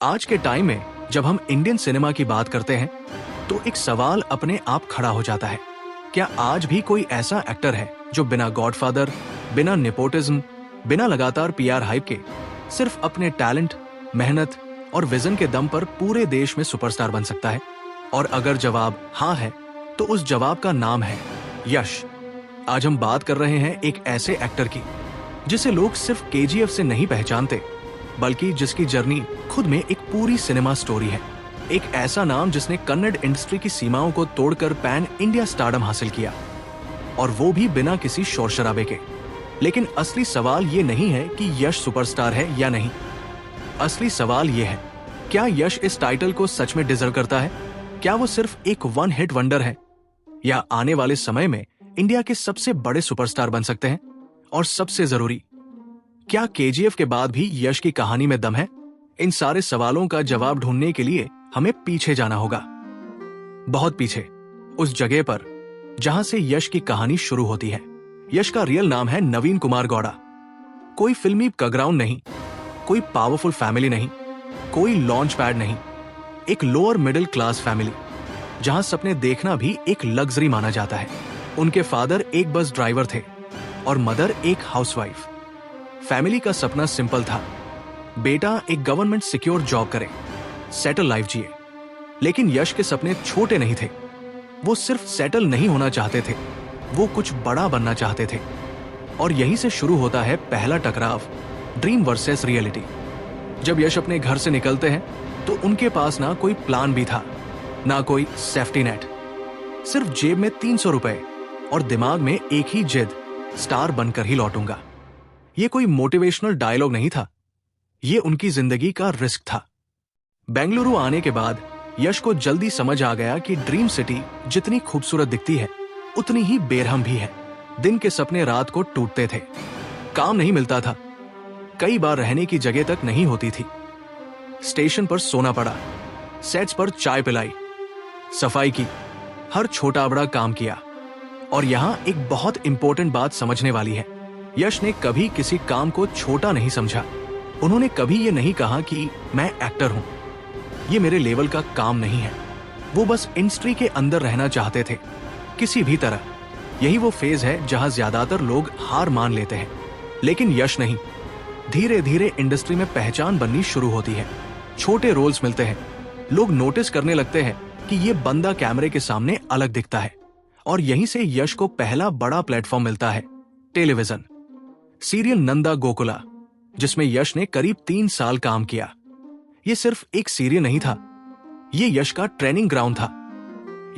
आज के टाइम में जब हम इंडियन सिनेमा की बात करते हैं तो एक सवाल अपने आप खड़ा हो जाता है। क्या आज भी कोई ऐसा एक्टर है जो बिना गॉडफादर, बिना नेपोटिज्म, बिना लगातार पीआर हाइप के सिर्फ अपने टैलेंट, मेहनत और विजन के दम पर पूरे देश में सुपरस्टार बन सकता है? और अगर जवाब हाँ है तो उस जवाब का नाम है यश। आज हम बात कर रहे हैं एक ऐसे एक्टर की जिसे लोग सिर्फ केजीएफ से नहीं पहचानते, बल्कि जिसकी जर्नी खुद में एक पूरी सिनेमा स्टोरी है। एक ऐसा नाम जिसने कन्नड़ इंडस्ट्री की सीमाओं को तोड़कर पैन इंडिया स्टारडम हासिल किया, और वो भी बिना किसी शोर शराबे के। लेकिन असली सवाल ये नहीं है कि यश सुपरस्टार है या नहीं। असली सवाल ये है, क्या यश इस टाइटल को सच में डिजर्व करता है? क्या वो सिर्फ एक वन हिट वंडर है, या आने वाले समय में इंडिया के सबसे बड़े सुपरस्टार बन सकते हैं? और सबसे जरूरी, क्या केजीएफ के बाद भी यश की कहानी में दम है? इन सारे सवालों का जवाब ढूंढने के लिए हमें पीछे जाना होगा, बहुत पीछे, उस जगह पर जहां से यश की कहानी शुरू होती है। यश का रियल नाम है नवीन कुमार गौड़ा। कोई फिल्मी बैकग्राउंड नहीं, कोई पावरफुल फैमिली नहीं, कोई लॉन्च पैड नहीं। एक लोअर मिडिल क्लास फैमिली जहां सपने देखना भी एक लग्जरी माना जाता है। उनके फादर एक बस ड्राइवर थे और मदर एक हाउसवाइफ। फैमिली का सपना सिंपल था, बेटा एक गवर्नमेंट सिक्योर जॉब करे, सेटल लाइफ जिए। लेकिन यश के सपने छोटे नहीं थे। वो सिर्फ सेटल नहीं होना चाहते थे, वो कुछ बड़ा बनना चाहते थे। और यहीं से शुरू होता है पहला टकराव, ड्रीम वर्सेस रियलिटी। जब यश अपने घर से निकलते हैं तो उनके पास ना कोई प्लान भी था, ना कोई सेफ्टी नेट। सिर्फ जेब में 300 रुपए और दिमाग में एक ही जिद, स्टार बनकर ही लौटूंगा। ये कोई मोटिवेशनल डायलॉग नहीं था, ये उनकी जिंदगी का रिस्क था। बेंगलुरु आने के बाद यश को जल्दी समझ आ गया कि ड्रीम सिटी जितनी खूबसूरत दिखती है उतनी ही बेरहम भी है। दिन के सपने रात को टूटते थे, काम नहीं मिलता था, कई बार रहने की जगह तक नहीं होती थी। स्टेशन पर सोना पड़ा, सेट्स पर चाय पिलाई, सफाई की, हर छोटा बड़ा काम किया। और यहां एक बहुत इंपॉर्टेंट बात समझने वाली है, यश ने कभी किसी काम को छोटा नहीं समझा। उन्होंने कभी ये नहीं कहा कि मैं एक्टर हूं, ये मेरे लेवल का काम नहीं है। वो बस इंडस्ट्री के अंदर रहना चाहते थे, किसी भी तरह। यही वो फेज है जहां ज्यादातर लोग हार मान लेते हैं, लेकिन यश नहीं। धीरे धीरे इंडस्ट्री में पहचान बननी शुरू होती है, छोटे रोल्स मिलते हैं, लोग नोटिस करने लगते हैं कि ये बंदा कैमरे के सामने अलग दिखता है। और यहीं से यश को पहला बड़ा प्लेटफॉर्म मिलता है, टेलीविजन। सीरियल नंदा गोकुला, जिसमें यश ने करीब 3 साल काम किया। ये सिर्फ एक सीरियल नहीं था, ये यश का ट्रेनिंग ग्राउंड था।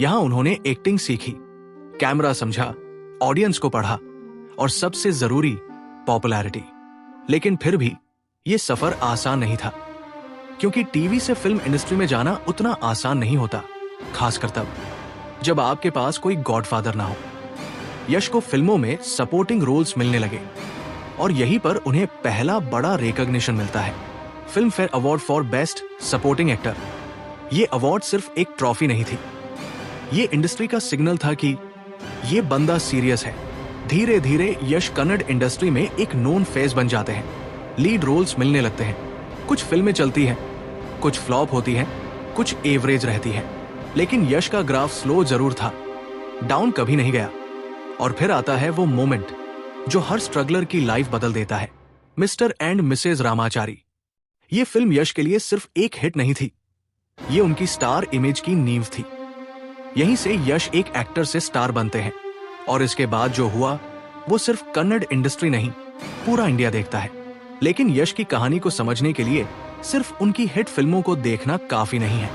यहां उन्होंने एक्टिंग सीखी, कैमरा समझा, ऑडियंस को पढ़ा, और सबसे जरूरी, पॉपुलैरिटी। लेकिन फिर भी ये सफर आसान नहीं था, क्योंकि टीवी से फिल्म इंडस्ट्री में जाना उतना आसान नहीं होता, खासकर तब जब आपके पास कोई गॉडफादर ना हो। यश को फिल्मों में सपोर्टिंग रोल्स मिलने लगे, और यहीं पर उन्हें पहला बड़ा रिकॉग्निशन मिलता है, film fair award for best supporting actor. ये अवार्ड सिर्फ एक ट्रॉफी नहीं थी, ये इंडस्ट्री का सिग्नल था कि ये बंदा सीरियस है। धीरे धीरे यश कन्नड़ इंडस्ट्री में एक नोन फेस बन जाते हैं, लीड रोल्स मिलने लगते हैं। कुछ फिल्में चलती हैं, कुछ फ्लॉप होती हैं, कुछ एवरेज रहती हैं, लेकिन यश का ग्राफ स्लो जरूर था, डाउन कभी नहीं गया। और फिर आता है वो मोमेंट जो हर स्ट्रगलर की लाइफ बदल देता है, मिस्टर एंड मिसेज रामाचारी। ये फिल्म यश के लिए सिर्फ एक हिट नहीं थी, ये उनकी स्टार इमेज की नींव थी। यहीं से यश एक एक्टर से स्टार बनते हैं, और इसके बाद जो हुआ वो सिर्फ कन्नड़ इंडस्ट्री नहीं, पूरा इंडिया देखता है। लेकिन यश की कहानी को समझने के लिए सिर्फ उनकी हिट फिल्मों को देखना काफी नहीं है।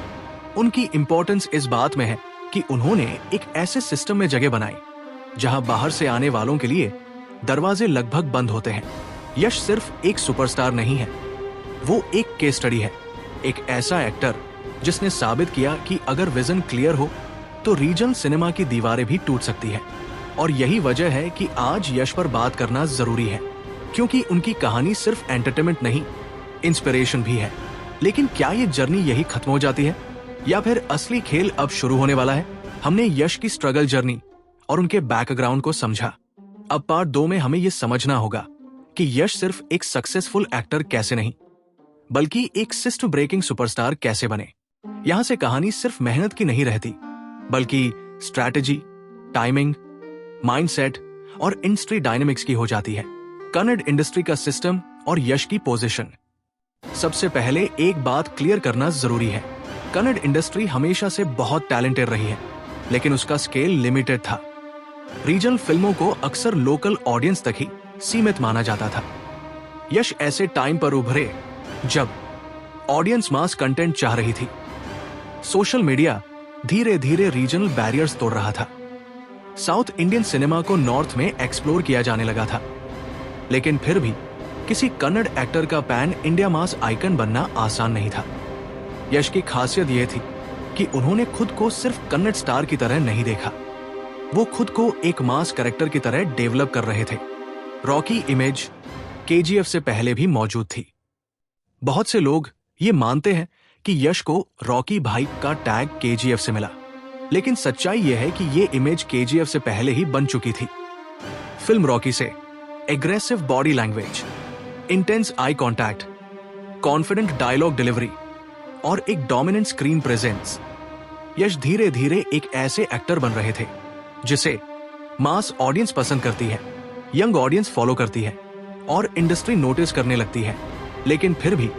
उनकी इंपॉर्टेंस इस बात में है कि उन्होंने एक ऐसे सिस्टम में जगह बनाई जहां बाहर से आने वालों के लिए दरवाजे लगभग बंद होते हैं। यश सिर्फ एक सुपरस्टार नहीं है, वो एक केस स्टडी है, एक ऐसा एक्टर जिसने साबित किया कि अगर विजन क्लियर हो तो रीजनल सिनेमा की दीवारें भी टूट सकती है। और यही वजह है कि आज यश पर बात करना जरूरी है, क्योंकि उनकी कहानी सिर्फ एंटरटेनमेंट नहीं, इंस्पिरेशन भी है। लेकिन क्या ये जर्नी यही खत्म हो जाती है, या फिर असली खेल अब शुरू होने वाला है? हमने यश की स्ट्रगल जर्नी और उनके बैकग्राउंड को समझा। अब पार्ट 2 में हमें यह समझना होगा कि यश सिर्फ एक सक्सेसफुल एक्टर कैसे नहीं, बल्कि एक सिस्टम ब्रेकिंग सुपरस्टार कैसे बने। यहां से कहानी सिर्फ मेहनत की नहीं रहती, बल्कि स्ट्रैटेजी, टाइमिंग, माइंडसेट और इंडस्ट्री डायनेमिक्स की हो जाती है। कन्नड़ इंडस्ट्री का सिस्टम और यश की पोजीशन। सबसे पहले एक बात क्लियर करना जरूरी है, कन्नड़ इंडस्ट्री हमेशा से बहुत टैलेंटेड रही है, लेकिन उसका स्केल लिमिटेड था। रीजनल फिल्मों को अक्सर लोकल ऑडियंस तक ही सीमित माना जाता था। यश ऐसे टाइम पर उभरे जब ऑडियंस मास कंटेंट चाह रही थी। सोशल मीडिया धीरे धीरे रीजनल बैरियर्स तोड़ रहा था। साउथ इंडियन सिनेमा को नॉर्थ में एक्सप्लोर किया जाने लगा था, लेकिन फिर भी किसी कन्नड़ एक्टर का पैन इंडिया मास आइकन बनना आसान नहीं था। यश की खासियत यह थी कि उन्होंने खुद को सिर्फ कन्नड़ स्टार की तरह नहीं देखा, वो खुद को एक मास कैरेक्टर की तरह डेवलप कर रहे थे। रॉकी इमेज केजीएफ से पहले भी मौजूद थी। बहुत से लोग ये मानते हैं कि यश को रॉकी भाई का टैग केजीएफ से मिला, लेकिन सच्चाई यह है कि ये इमेज केजीएफ से पहले ही बन चुकी थी। फिल्म रॉकी से aggressive body language, intense eye contact, confident dialogue delivery और एक डोमिनेंट स्क्रीन प्रेजेंस, यश धीरे धीरे एक ऐसे एक्टर बन रहे थे जिसे मास ऑडियंस पसंद करती है, यंग ऑडियंस फॉलो करती है और इंडस्ट्री नोटिस करने लगती है। लेकिन फिर भी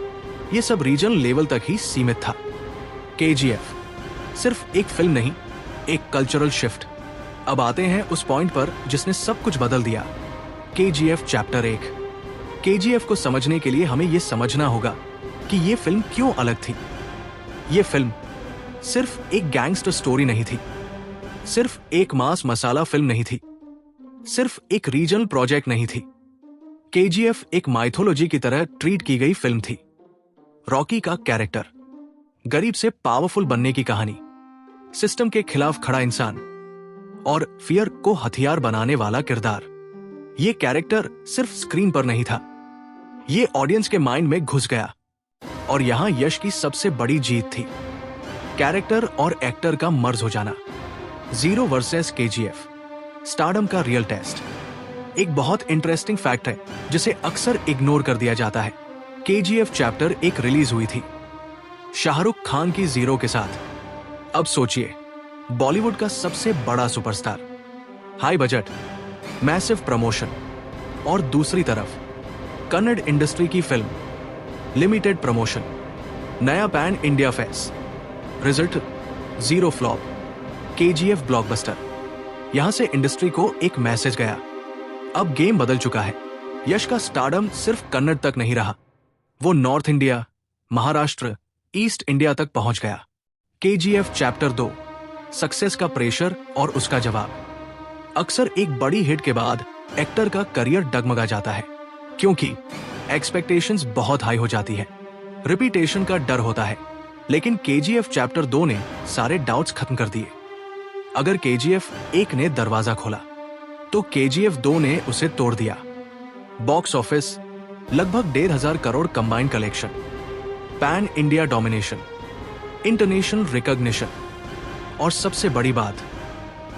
ये सब रीजनल लेवल तक ही सीमित था। केजीएफ सिर्फ एक फिल्म नहीं, एक कल्चरल शिफ्ट। अब आते हैं उस पॉइंट पर जिसने सब कुछ बदल दिया। KGF chapter 1। केजीएफ को समझने के लिए हमें यह समझना होगा कि यह फिल्म क्यों अलग थी। यह फिल्म सिर्फ एक गैंगस्टर स्टोरी नहीं थी, सिर्फ एक मास मसाला फिल्म नहीं थी, सिर्फ एक रीजनल प्रोजेक्ट नहीं थी। केजीएफ एक माइथोलॉजी की तरह ट्रीट की गई फिल्म थी। रॉकी का कैरेक्टर, गरीब से पावरफुल बनने की कहानी, सिस्टम के खिलाफ खड़ा इंसान और फियर को हथियार बनाने वाला किरदार। ये कैरेक्टर सिर्फ स्क्रीन पर नहीं था, ये ऑडियंस के माइंड में घुस गया। और यहां यश की सबसे बड़ी जीत थी, कैरेक्टर और एक्टर का मर्ज हो जाना। जीरो वर्सेस केजीएफ, स्टारडम का रियल टेस्ट। एक बहुत इंटरेस्टिंग फैक्ट है जिसे अक्सर इग्नोर कर दिया जाता है। केजीएफ चैप्टर 1 रिलीज हुई थी शाहरुख खान की जीरो के साथ। अब सोचिए, बॉलीवुड का सबसे बड़ा superstar, high budget, massive promotion, और दूसरी तरफ कन्नड़ इंडस्ट्री की फिल्म, लिमिटेड प्रमोशन, नया pan India face, result zero flop, KGF blockbuster. यहां से इंडस्ट्री को एक मैसेज गया, अब गेम बदल चुका है। यश का स्टारडम सिर्फ कन्नड़ तक नहीं रहा, वो north India, Maharashtra, east India तक पहुंच गया। केजीएफ चैप्टर 2, सक्सेस का प्रेशर और उसका जवाब। अक्सर एक बड़ी हिट के बाद एक्टर का करियर डगमगा जाता है, क्योंकि एक्सपेक्टेशंस बहुत हाई हो जाती है, रिपीटेशन का डर होता है। लेकिन केजीएफ चैप्टर 2 ने सारे डाउट्स खत्म कर दिए। अगर केजीएफ 1 ने दरवाजा खोला, तो केजीएफ 2 ने उसे तोड़ दिया। बॉक्स ऑफिस लगभग 1,500 crore combined collection, pan India domination, international recognition, और सबसे बड़ी बात,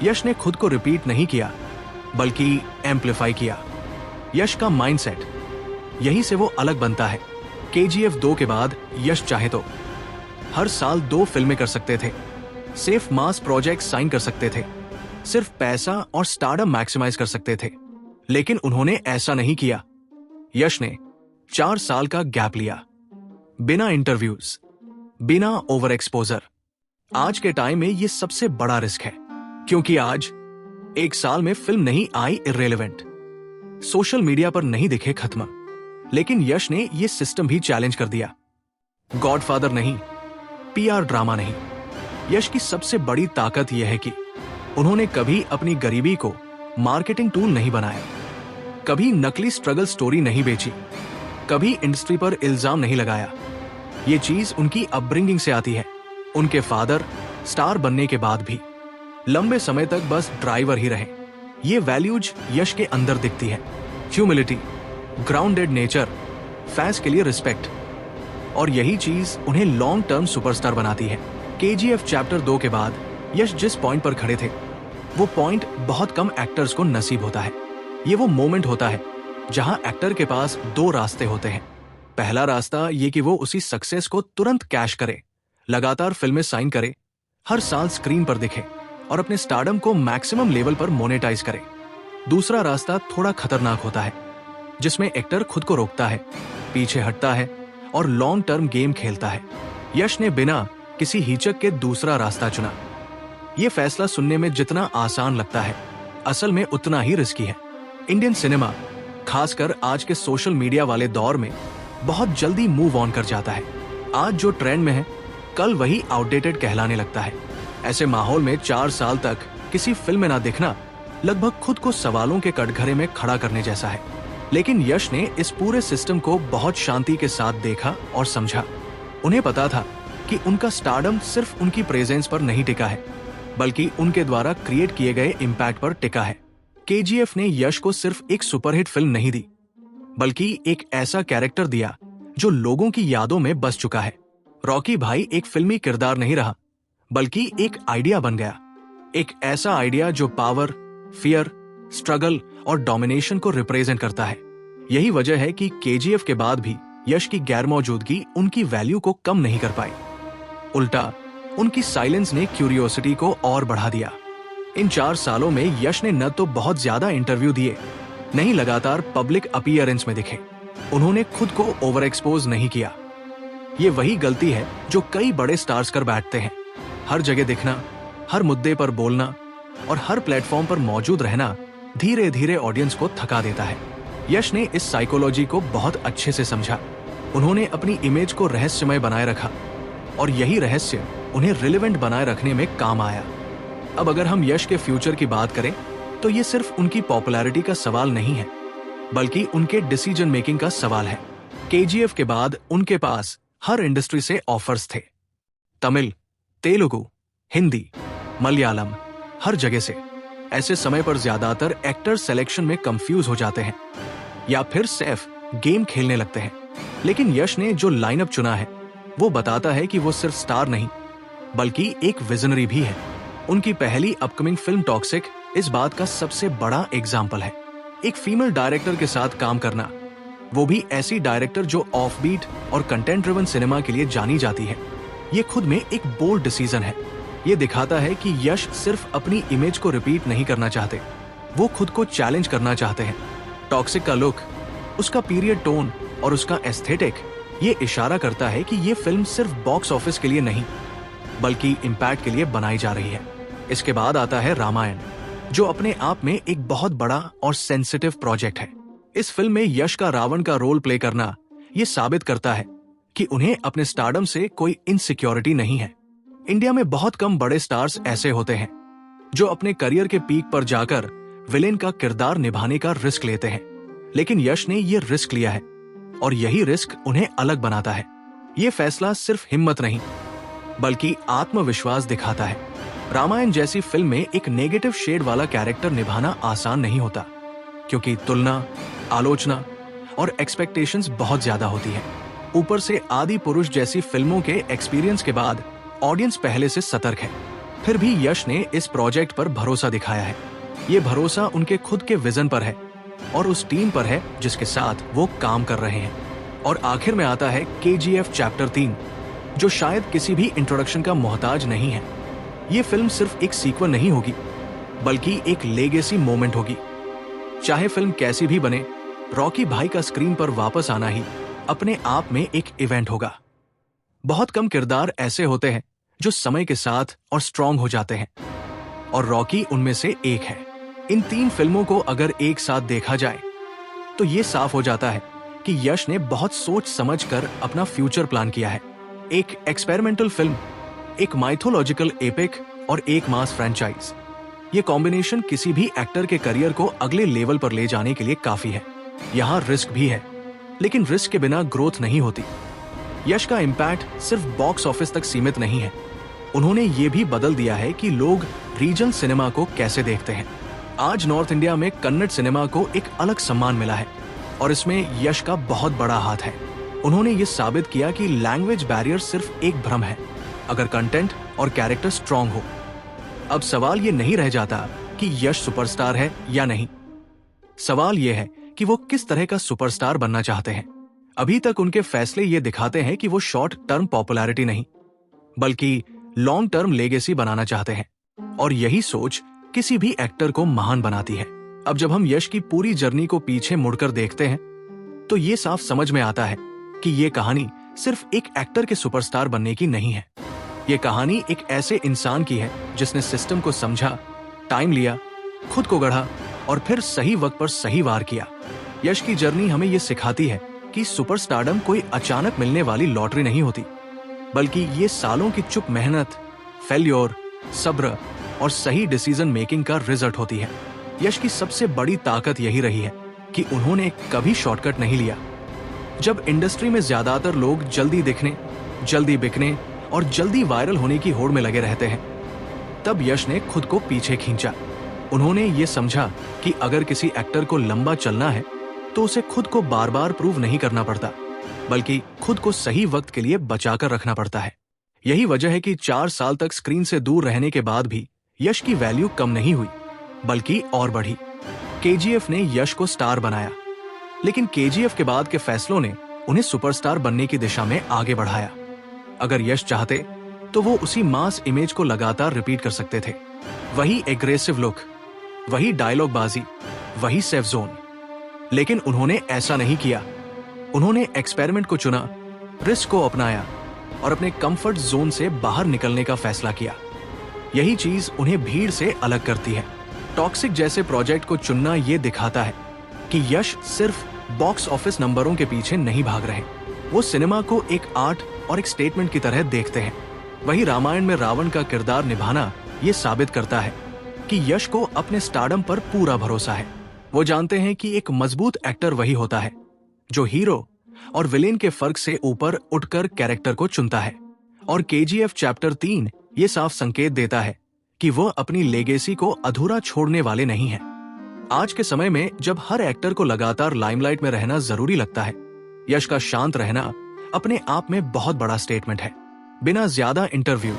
यश ने खुद को रिपीट नहीं किया बल्कि एम्पलीफाई किया। यश का माइंडसेट, यहीं से वो अलग बनता है। केजीएफ 2 के बाद यश चाहे तो हर साल 2 फिल्में कर सकते थे, सेफ मास प्रोजेक्ट साइन कर सकते थे, सिर्फ पैसा और स्टारडम मैक्सिमाइज कर सकते थे। लेकिन उन्होंने ऐसा नहीं किया। यश ने 4 साल का गैप लिया, बिना इंटरव्यूज, बिना ओवर एक्सपोजर। आज के टाइम में ये सबसे बड़ा रिस्क है, क्योंकि आज 1 साल में फिल्म नहीं आई इररेलेवेंट, सोशल मीडिया पर नहीं दिखे खत्म। लेकिन यश ने ये सिस्टम भी चैलेंज कर दिया। गॉडफादर नहीं, पीआर ड्रामा नहीं। यश की सबसे बड़ी ताकत यह है कि उन्होंने कभी अपनी गरीबी को मार्केटिंग टूल नहीं बनाया, कभी नकली स्ट्रगल स्टोरी नहीं बेची, कभी इंडस्ट्री पर इल्जाम नहीं लगाया। ये चीज उनकी अपब्रिंगिंग से आती है। उनके फादर स्टार बनने के बाद भी लंबे समय तक बस ड्राइवर ही रहे। ये वैल्यूज यश के अंदर दिखती है, ह्यूमिलिटी, ग्राउंडेड नेचर, फैंस के लिए रिस्पेक्ट, और यही चीज उन्हें लॉन्ग टर्म सुपरस्टार बनाती है। केजीएफ चैप्टर 2 के बाद यश जिस पॉइंट पर खड़े थे, वो पॉइंट बहुत कम एक्टर्स को नसीब होता है। ये वो मोमेंट होता है जहां एक्टर के पास 2 रास्ते होते हैं, पहला रास्ता ये कि वो उसी सक्सेस को तुरंत कैश करे, लगातार फिल्में साइन करे, हर साल स्क्रीन पर दिखे और अपने स्टारडम को मैक्सिमम लेवल पर मोनेटाइज करे। दूसरा रास्ता थोड़ा खतरनाक होता है, जिसमें एक्टर खुद को रोकता है, पीछे हटता है और लॉन्ग टर्म गेम खेलता है। यश ने बिना किसी हिचक के दूसरा रास्ता चुना। यह फैसला सुनने में जितना आसान लगता है, असल में उतना ही रिस्की है। इंडियन सिनेमा, खासकर आज के सोशल मीडिया वाले दौर में, बहुत जल्दी मूव ऑन कर जाता है। आज जो ट्रेंड में है, कल वही आउटडेटेड कहलाने लगता है। ऐसे माहौल में 4 साल तक किसी फिल्म में ना दिखना लगभग खुद को सवालों के कटघरे में खड़ा करने जैसा है। लेकिन यश ने इस पूरे सिस्टम को बहुत शांति के साथ देखा और समझा। उन्हें पता था कि उनका स्टारडम सिर्फ उनकी प्रेजेंस पर नहीं टिका है, बल्कि उनके द्वारा क्रिएट किए गए इम्पैक्ट पर टिका है। केजीएफ ने यश को सिर्फ एक सुपरहिट फिल्म नहीं दी, बल्कि एक ऐसा कैरेक्टर दिया जो लोगों की यादों में बस चुका है। रॉकी भाई एक फिल्मी किरदार नहीं रहा, बल्कि एक आइडिया बन गया। एक ऐसा आइडिया जो पावर, फियर, स्ट्रगल और डोमिनेशन को रिप्रेजेंट करता है। यही वजह है कि केजीएफ के बाद भी यश की गैरमौजूदगी उनकी वैल्यू को कम नहीं कर पाई। उल्टा उनकी साइलेंस ने क्यूरियोसिटी को और बढ़ा दिया। इन 4 सालों में यश ने न तो बहुत ज्यादा इंटरव्यू दिए, न ही लगातार पब्लिक अपीयरेंस में दिखे। उन्होंने खुद को ओवर एक्सपोज नहीं किया। ये वही गलती है जो कई बड़े स्टार्स कर बैठते हैं। हर जगह दिखना, हर मुद्दे पर बोलना और हर प्लेटफॉर्म पर मौजूद रहना धीरे धीरे ऑडियंस को थका देता है। यश ने इस साइकोलॉजी को बहुत अच्छे से समझा। उन्होंने अपनी इमेज को रहस्यमय बनाए रखा और यही रहस्य उन्हें रिलेवेंट बनाए रखने में काम आया। अब अगर हम यश के फ्यूचर की बात करें, तो ये सिर्फ उनकी पॉपुलैरिटी का सवाल नहीं है, बल्कि उनके डिसीजन मेकिंग का सवाल है। केजीएफ के बाद उनके पास हर इंडस्ट्री से ऑफर्स थे। तमिल, तेलुगु, हिंदी, मलयालम, हर जगह से। ऐसे समय पर ज्यादातर एक्टर सिलेक्शन में कंफ्यूज हो जाते हैं या फिर सिर्फ गेम खेलने लगते हैं। लेकिन यश ने जो लाइनअप चुना है, वो बताता है कि वो सिर्फ स्टार नहीं, बल्कि एक विजनरी भी है। उनकी पहली अपकमिंग फिल्म टॉक्सिक इस बात का सबसे बड़ा एग्जाम्पल है। एक फीमेल डायरेक्टर के साथ काम करना, वो भी ऐसी डायरेक्टर जो ऑफ बीट और कंटेंट ड्रिवन सिनेमा के लिए जानी जाती है, ये खुद में एक बोल्ड डिसीजन है। ये दिखाता है कि यश सिर्फ अपनी इमेज को रिपीट नहीं करना चाहते, वो खुद को चैलेंज करना चाहते हैं। टॉक्सिक का लुक, उसका पीरियड टोन और उसका एस्थेटिक ये इशारा करता है कि ये फिल्म सिर्फ बॉक्स ऑफिस के लिए नहीं, बल्कि इम्पैक्ट के लिए बनाई जा रही है। इसके बाद आता है रामायण, जो अपने आप में एक बहुत बड़ा और सेंसिटिव प्रोजेक्ट है। इस फिल्म में यश का रावण का रोल प्ले करना ये साबित करता है कि उन्हें अपने स्टारडम से कोई इनसिक्योरिटी नहीं है। इंडिया में बहुत कम बड़े स्टार्स ऐसे होते हैं जो अपने करियर के पीक पर जाकर विलेन का किरदार निभाने का रिस्क लेते हैं, लेकिन यश ने ये रिस्क लिया है और यही रिस्क उन्हें अलग बनाता है। ये फैसला सिर्फ हिम्मत नहीं, बल्कि आत्मविश्वास दिखाता है। रामायण जैसी फिल्म में एक नेगेटिव शेड वाला कैरेक्टर निभाना आसान नहीं होता, क्योंकि तुलना, आलोचना और एक्सपेक्टेशंस बहुत ज्यादा होती है। ऊपर से आदि पुरुष जैसी फिल्मों के एक्सपीरियंस के बाद ऑडियंस पहले से सतर्क है। फिर भी यश ने इस प्रोजेक्ट पर भरोसा दिखाया है। ये भरोसा उनके खुद के विजन पर है और उस टीम पर है जिसके साथ वो काम कर रहे हैं। और आखिर में आता है केजीएफ चैप्टर 3, जो शायद किसी भी इंट्रोडक्शन का मोहताज नहीं है। ये फिल्म सिर्फ एक सीक्वल नहीं होगी, बल्कि एक लेगेसी मोमेंट होगी। चाहे फिल्म कैसी भी बने, रॉकी भाई का स्क्रीन पर वापस आना ही अपने आप में एक इवेंट होगा। बहुत कम किरदार ऐसे होते हैं जो समय के साथ और स्ट्रॉन्ग हो जाते हैं, और रॉकी उनमें से एक है। इन 3 फिल्मों को अगर एक साथ देखा जाए तो ये साफ हो जाता है कि यश ने बहुत सोच समझ कर अपना फ्यूचर प्लान किया है। एक एक्सपेरिमेंटल फिल्म, एक माइथोलॉजिकल एपिक और एक मास फ्रेंचाइज। ये कॉम्बिनेशन किसी भी एक्टर के करियर को अगले लेवल पर ले जाने के लिए काफी है। यहाँ रिस्क भी है, लेकिन रिस्क के बिना ग्रोथ नहीं होती। यश का इम्पैक्ट सिर्फ बॉक्स ऑफिस तक सीमित नहीं है। उन्होंने ये भी बदल दिया है कि लोग रीजनल सिनेमा को कैसे देखते हैं। आज नॉर्थ इंडिया में कन्नड़ सिनेमा को एक अलग सम्मान मिला है और इसमें यश का बहुत बड़ा हाथ है। उन्होंने ये साबित किया कि लैंग्वेज बैरियर सिर्फ एक भ्रम है, अगर कंटेंट और कैरेक्टर स्ट्रॉन्ग हो। अब सवाल ये नहीं रह जाता कि यश सुपरस्टार है या नहीं। सवाल ये है कि वो किस तरह का सुपरस्टार बनना चाहते हैं। अभी तक उनके फैसले ये दिखाते हैं कि वो शॉर्ट टर्म पॉपुलैरिटी नहीं बल्कि लॉन्ग टर्म लेगेसी बनाना चाहते हैं, और यही सोच किसी भी एक्टर को महान बनाती है। अब जब हम यश की पूरी जर्नी को पीछे मुड़कर देखते हैं तो ये साफ समझ में आता है कि ये कहानी सिर्फ एक एक्टर के सुपरस्टार बनने की नहीं है। ये कहानी एक ऐसे इंसान की है जिसने सिस्टम को समझा, टाइम लिया, खुद को गढ़ा और फिर सही वक्त पर सही वार किया। यश की जर्नी हमें ये सिखाती है कि सुपरस्टारडम कोई अचानक मिलने वाली लॉटरी नहीं होती, बल्कि ये सालों की चुप मेहनत, फेल्योर, सब्र और सही डिसीजन मेकिंग का रिजल्ट होती है। यश की सबसे बड़ी ताकत यही रही है कि उन्होंने कभी शॉर्टकट नहीं लिया। जब इंडस्ट्री में ज्यादातर लोग जल्दी दिखने, जल्दी बिकने और जल्दी वायरल होने की होड़ में लगे रहते हैं, तब यश ने खुद को पीछे खींचा। उन्होंने ये समझा कि अगर किसी एक्टर को लंबा चलना है तो उसे खुद को बार बार प्रूव नहीं करना पड़ता, बल्कि खुद को सही वक्त के लिए बचाकर रखना पड़ता है। यही वजह है कि 4 साल तक स्क्रीन से दूर रहने के बाद भी यश की वैल्यू कम नहीं हुई, बल्कि और बढ़ी। केजीएफ ने यश को स्टार बनाया, लेकिन केजीएफ के बाद के फैसलों ने उन्हें सुपरस्टार बनने की दिशा में आगे बढ़ाया। अगर यश चाहते तो वो उसी मास इमेज को लगातार रिपीट कर सकते थे, वही एग्रेसिव लुक, वही डायलॉग बाजी, वही सेफ जोन। लेकिन उन्होंने ऐसा नहीं किया। उन्होंने एक्सपेरिमेंट को चुना, रिस्क को अपनाया और अपने कंफर्ट जोन से बाहर निकलने का फैसला किया। यही चीज उन्हें भीड़ से अलग करती है। टॉक्सिक जैसे प्रोजेक्ट को चुनना ये दिखाता है कि यश सिर्फ बॉक्स ऑफिस नंबरों के पीछे नहीं भाग रहे, वो सिनेमा को एक आर्ट और एक स्टेटमेंट की तरह देखते हैं। वही रामायण में रावण का किरदार निभाना ये साबित करता है कि यश को अपने स्टारडम पर पूरा भरोसा है। वो जानते हैं कि एक मजबूत एक्टर वही होता है जो हीरो और विलेन के फर्क से ऊपर उठकर कैरेक्टर को चुनता है। और केजीएफ चैप्टर 3 ये साफ संकेत देता है कि वो अपनी लेगेसी को अधूरा छोड़ने वाले नहीं हैं। आज के समय में जब हर एक्टर को लगातार लाइमलाइट में रहना जरूरी लगता है, यश का शांत रहना अपने आप में बहुत बड़ा स्टेटमेंट है। बिना ज्यादा इंटरव्यू,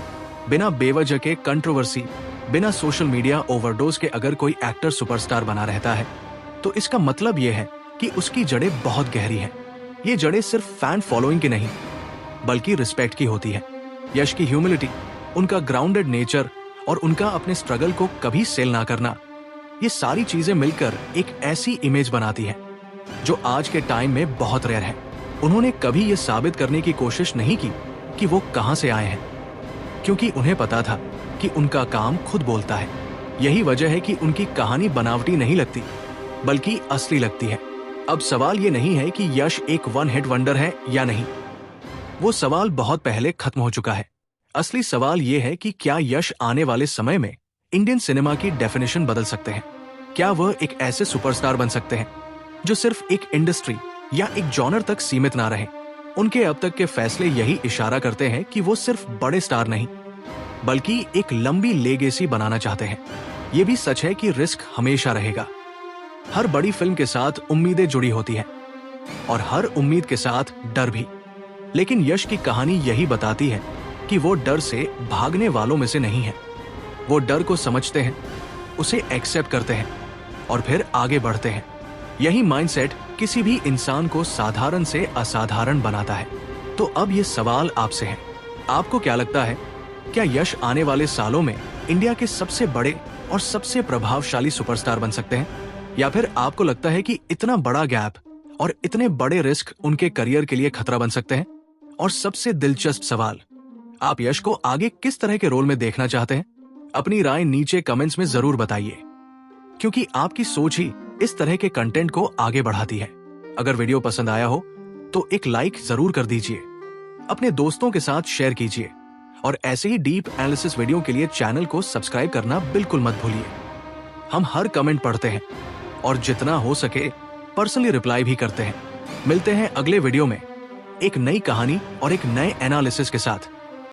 बिना बेवजह के कंट्रोवर्सी, बिना सोशल मीडिया ओवरडोज के अगर कोई एक्टर सुपरस्टार बना रहता है तो इसका मतलब यह है कि उसकी जड़ें बहुत गहरी हैं। ये जड़ें सिर्फ फैन फॉलोइंग की नहीं, बल्कि रिस्पेक्ट की होती है। यश की ह्यूमिलिटी, उनका ग्राउंडेड नेचर और उनका अपने स्ट्रगल को कभी सेल ना करना, ये सारी चीजें मिलकर एक ऐसी इमेज बनाती है जो आज के टाइम में बहुत रेयर है। उन्होंने कभी ये साबित करने की कोशिश नहीं की कि वो कहां से आए हैं, क्योंकि उन्हें पता था कि उनका काम खुद बोलता है। यही वजह है कि उनकी कहानी बनावटी नहीं लगती, बल्कि असली लगती है। अब सवाल ये नहीं है कि यश एक वन हिट वंडर है या नहीं, वो सवाल बहुत पहले खत्म हो चुका है। असली सवाल ये है कि क्या यश आने वाले समय में इंडियन सिनेमा की डेफिनेशन बदल सकते हैं? क्या वह एक ऐसे सुपरस्टार बन सकते हैं जो सिर्फ एक इंडस्ट्री या एक जॉनर तक सीमित ना रहे? उनके अब तक के फैसले यही इशारा करते हैं कि वो सिर्फ बड़े स्टार नहीं, बल्कि एक लंबी लेगेसी बनाना चाहते हैं। ये भी सच है कि रिस्क हमेशा रहेगा। हर बड़ी फिल्म के साथ उम्मीदें जुड़ी होती हैं और हर उम्मीद के साथ डर भी। लेकिन यश की कहानी यही बताती है कि वो डर से भागने वालों में से नहीं है। वो डर को समझते हैं, उसे एक्सेप्ट करते हैं और फिर आगे बढ़ते हैं। यही माइंडसेट किसी भी इंसान को साधारण से असाधारण बनाता है। तो अब ये सवाल आपसे है, आपको क्या लगता है, क्या यश आने वाले सालों में इंडिया के सबसे बड़े और सबसे प्रभावशाली सुपरस्टार बन सकते हैं? या फिर आपको लगता है कि इतना बड़ा गैप और इतने बड़े रिस्क उनके करियर के लिए खतरा बन सकते हैं? और सबसे दिलचस्प सवाल, आप यश को आगे किस तरह के रोल में देखना चाहते हैं? अपनी राय नीचे कमेंट्स में जरूर बताइए, क्योंकि आपकी सोच ही इस तरह के कंटेंट को आगे बढ़ाती है। अगर वीडियो पसंद आया हो तो एक लाइक जरूर कर दीजिए, अपने दोस्तों के साथ शेयर कीजिए और ऐसे ही डीप एनालिसिस वीडियो के लिए चैनल को सब्सक्राइब करना बिल्कुल मत भूलिए। हम हर कमेंट पढ़ते हैं और जितना हो सके पर्सनली रिप्लाई भी करते हैं। मिलते हैं अगले वीडियो में एक नई कहानी और एक नए एनालिसिस के साथ।